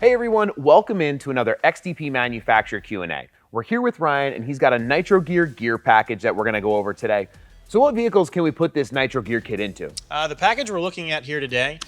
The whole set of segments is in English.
Hey everyone, welcome into another XDP Manufacturer Q&A. We're here with Ryan and he's got a Nitro Gear package that we're gonna go over today. So what vehicles can we put this Nitro Gear kit into? The package we're looking at here today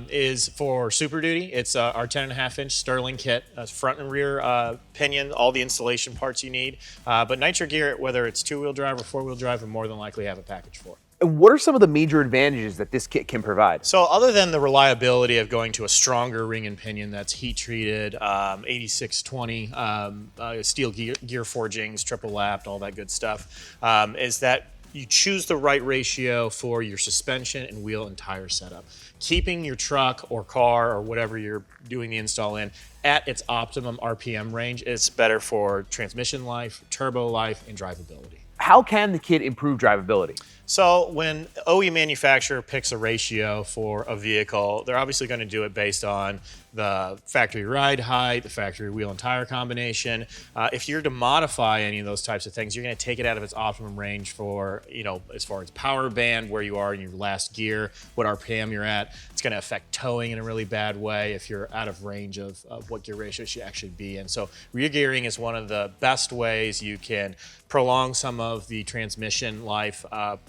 is for Super Duty. It's our 10.5-inch Sterling kit, front and rear pinion, all the installation parts you need. But Nitro Gear, whether it's two-wheel drive or four-wheel drive, will more than likely have a package for. And what are some of the major advantages that this kit can provide? So other than the reliability of going to a stronger ring and pinion that's heat treated, 8620 steel gear forgings, triple lapped, all that good stuff, is that you choose the right ratio for your suspension and wheel and tire setup. Keeping your truck or car or whatever you're doing the install in at its optimum RPM range is better for transmission life, turbo life, and drivability. How can the kit improve drivability? So when OE manufacturer picks a ratio for a vehicle, they're obviously going to do it based on the factory ride height, the factory wheel and tire combination. If you're to modify any of those types of things, you're going to take it out of its optimum range for, as far as power band, where you are in your last gear, what RPM you're at. It's going to affect towing in a really bad way if you're out of range of what gear ratio should actually be in. So rear gearing is one of the best ways you can prolong some of the transmission life,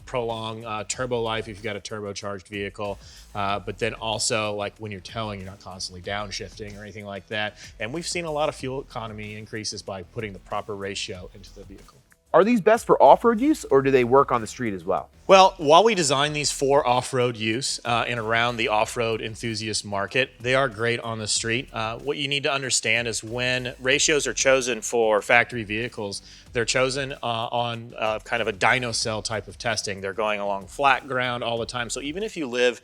prolong turbo life if you've got a turbocharged vehicle, but then also like when you're towing, you're not constantly downshifting or anything like that. And we've seen a lot of fuel economy increases by putting the proper ratio into the vehicle. Are these best for off-road use or do they work on the street as well? Well, while we design these for off-road use and around the off-road enthusiast market, they are great on the street. What you need to understand is when ratios are chosen for factory vehicles, they're chosen on kind of a dyno cell type of testing. They're going along flat ground all the time. So even if you live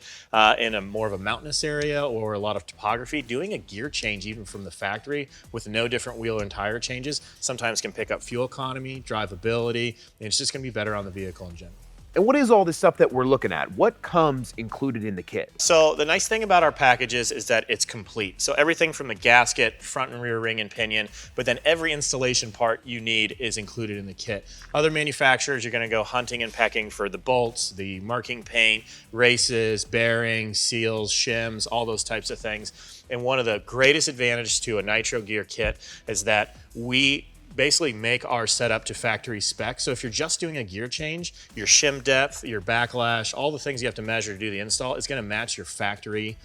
in a more of a mountainous area or a lot of topography, doing a gear change even from the factory with no different wheel and tire changes sometimes can pick up fuel economy, drivability, and it's just going to be better on the vehicle in general. And what is all this stuff that we're looking at? What comes included in the kit? So the nice thing about our packages is that it's complete. So everything from the gasket, front and rear ring and pinion, but then every installation part you need is included in the kit. Other manufacturers, you're going to go hunting and pecking for the bolts, the marking paint, races, bearings, seals, shims, all those types of things. And one of the greatest advantages to a Nitro Gear kit is that we basically make our setup to factory spec. So if you're just doing a gear change, your shim depth, your backlash, all the things you have to measure to do the install, it's going to match your factory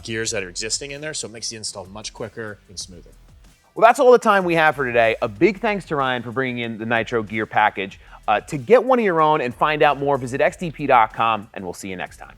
gears that are existing in there. So it makes the install much quicker and smoother. Well, that's all the time we have for today. A big thanks to Ryan for bringing in the Nitro Gear package. To get one of your own and find out more, visit xdp.com and we'll see you next time.